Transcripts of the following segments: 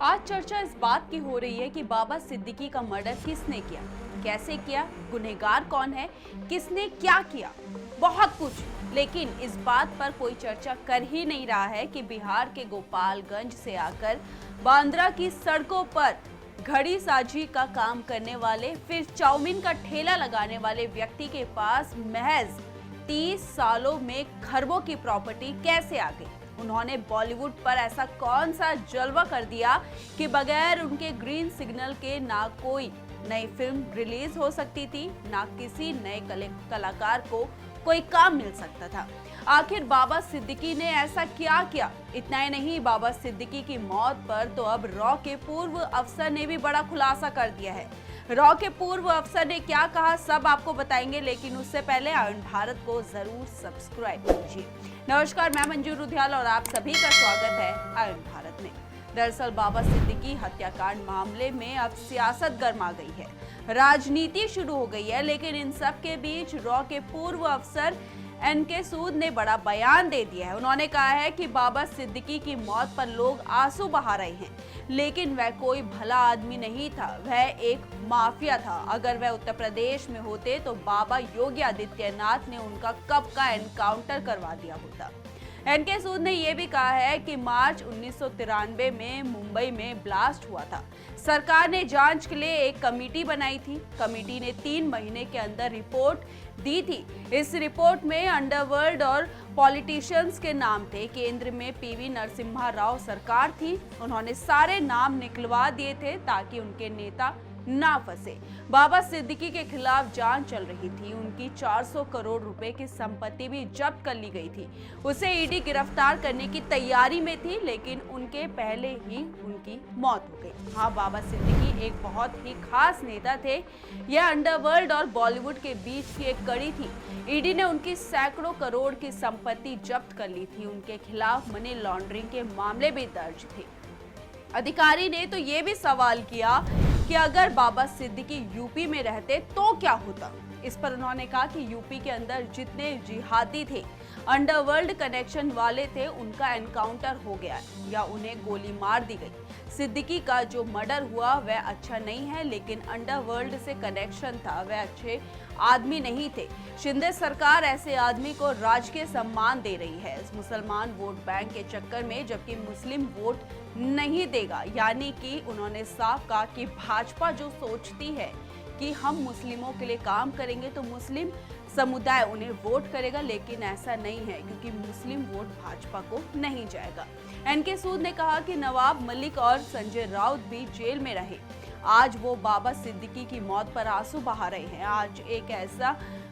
आज चर्चा इस बात की हो रही है कि बाबा सिद्दीकी का मर्डर किसने किया, कैसे किया, गुनहगार कौन है, किसने क्या किया, बहुत कुछ। लेकिन इस बात पर कोई चर्चा कर ही नहीं रहा है कि बिहार के गोपालगंज से आकर बांद्रा की सड़कों पर घड़ी साझी का काम करने वाले, फिर चाउमीन का ठेला लगाने वाले व्यक्ति के पास महज 30 सालों में खरबों की प्रॉपर्टी कैसे आ गई। उन्होंने बॉलीवुड पर ऐसा कौन सा जलवा कर दिया कि बगैर उनके ग्रीन सिग्नल के ना कोई नई फिल्म रिलीज हो सकती थी, ना किसी नए कलाकार को कोई काम मिल सकता था। आखिर बाबा सिद्दीकी ने ऐसा क्या किया? इतना ही नहीं, बाबा सिद्दीकी की मौत पर तो अब रॉ के पूर्व अफसर ने भी बड़ा खुलासा कर दिया है। रॉ के पूर्व अफसर ने क्या कहा, सब आपको बताएंगे, लेकिन उससे पहले आयरन भारत को जरूर सब्सक्राइब कीजिए। नमस्कार, मैं मंजू रुधियाल और आप सभी का स्वागत है आयरन भारत में। दरअसल बाबा सिद्दीकी हत्याकांड मामले में अब सियासत गर्मा गई है, राजनीति शुरू हो गई है, लेकिन इन सब के बीच रॉ के पूर्व अफसर एनके सूद ने बड़ा बयान दे दिया है। उन्होंने कहा है कि बाबा सिद्दीकी की मौत पर लोग आंसू बहा रहे हैं, लेकिन वह कोई भला आदमी नहीं था, वह एक माफिया था। अगर वह उत्तर प्रदेश में होते तो बाबा योगी आदित्यनाथ ने उनका कब का एनकाउंटर करवा दिया होता। एनके सूद ने यह भी कहा है कि मार्च 1993 में मुंबई में ब्लास्ट हुआ था। सरकार ने जांच के लिए एक कमेटी बनाई थी। कमेटी ने 3 महीने के अंदर रिपोर्ट दी थी। इस रिपोर्ट में अंडरवर्ल्ड और पॉलिटिशियंस के नाम थे। केंद्र में पीवी नरसिम्हा राव सरकार थी, उन्होंने सारे नाम निकलवा दिए थे ताकि उनके नेता ना फंसे। बाबा सिद्दीकी के खिलाफ जांच चल रही थी। उनकी 400 करोड़ रुपए की संपत्ति भी जब्त कर ली गई थी। उसे ईडी गिरफ्तार करने की तैयारी में थी, लेकिन उनके पहले ही उनकी मौत हो गई। हाँ, बाबा सिद्दीकी एक बहुत ही खास नेता थे। यह अंडरवर्ल्ड और बॉलीवुड के बीच की एक कड़ी थी। ईडी ने उनकी सैकड़ों करोड़ की संपत्ति जब्त कर ली थी। उनके खिलाफ मनी लॉन्ड्रिंग के मामले भी दर्ज थे। अधिकारी ने तो ये भी सवाल किया कि अगर बाबा सिद्दीकी यूपी में रहते तो क्या होता। इस पर उन्होंने कहा कि यूपी के अंदर जितने जिहादी थे, अंडरवर्ल्ड कनेक्शन वाले थे, उनका एनकाउंटर हो गया या उन्हें गोली मार दी गई। सिद्दीकी का जो मर्डर हुआ वह अच्छा नहीं है, लेकिन अंडरवर्ल्ड से कनेक्शन था, वह अच्छे आदमी नहीं थे। शिंदे सरकार ऐसे आदमी को राजकीय सम्मान दे रही है इस मुसलमान वोट बैंक के चक्कर में, जबकि मुस्लिम वोट नहीं देगा। यानी कि उन्होंने साफ कहा कि भाजपा जो सोचती है कि हम मुस्लिमों के लिए काम करेंगे तो मुस्लिम समुदाय उन्हें वोट करेगा, लेकिन ऐसा नहीं है, क्योंकि मुस्लिम वोट भाजपा को नहीं जाएगा। एनके सूद ने कहा कि नवाब मलिक और संजय राउत भी जेल में रहे, आज वो बाबा सिद्दीकी की मौत पर आंसू बहा रहे हैं। आज एक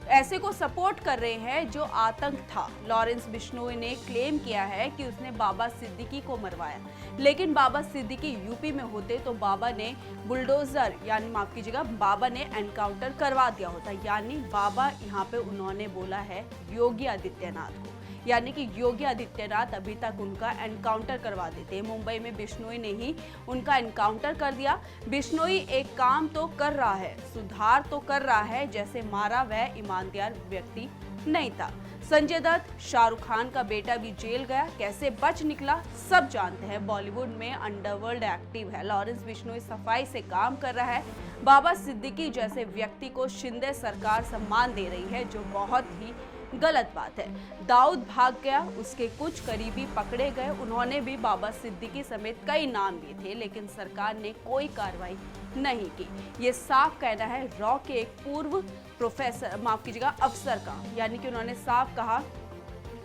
ऐसे को सपोर्ट कर रहे हैं जो आतंक था। लॉरेंस बिश्नोई ने क्लेम किया है कि उसने बाबा सिद्दीकी को मरवाया, लेकिन बाबा सिद्दीकी यूपी में होते तो बाबा ने बुलडोजर यानी माफ कीजिएगा, बाबा ने एनकाउंटर करवा दिया होता। यानी बाबा यहाँ पे उन्होंने बोला है योगी आदित्यनाथ को, यानी कि योगी आदित्यनाथ अभी तक उनका एनकाउंटर करवा देते। मुंबई में बिश्नोई ने ही उनका एनकाउंटर कर दिया। बिश्नोई एक काम तो कर रहा है, सुधार तो कर रहा है, जैसे मारा वह ईमानदार व्यक्ति नहीं था। संजय दत्त, शाहरुख खान का बेटा भी जेल गया, कैसे बच निकला सब जानते हैं। बॉलीवुड में अंडरवर्ल्ड एक्टिव है। लॉरेंस बिश्नोई सफाई से काम कर रहा है। बाबा सिद्दीकी जैसे व्यक्ति को शिंदे सरकार सम्मान दे रही है, जो बहुत ही गलत बात है। दाऊद भाग गया, उसके कुछ करीबी पकड़े गए, उन्होंने भी बाबा सिद्दीकी समेत कई नाम लिए थे, लेकिन सरकार ने कोई कार्रवाई नहीं की। ये साफ कहना है रॉ के एक पूर्व प्रोफेसर माफ कीजिएगा अफसर का, यानी कि उन्होंने साफ कहा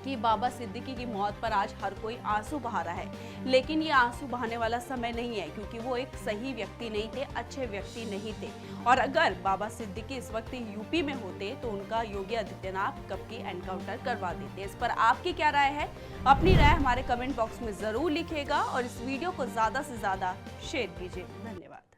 कि बाबा सिद्दीकी की मौत पर आज हर कोई आंसू बहा रहा है, लेकिन ये आंसू बहाने वाला समय नहीं है, क्योंकि वो एक सही व्यक्ति नहीं थे, अच्छे व्यक्ति नहीं थे। और अगर बाबा सिद्दीकी इस वक्त यूपी में होते तो उनका योगी आदित्यनाथ कब की एनकाउंटर करवा देते। इस पर आपकी क्या राय है? अपनी राय हमारे कमेंट बॉक्स में जरूर लिखिएगा और इस वीडियो को ज्यादा से ज्यादा शेयर कीजिए। धन्यवाद।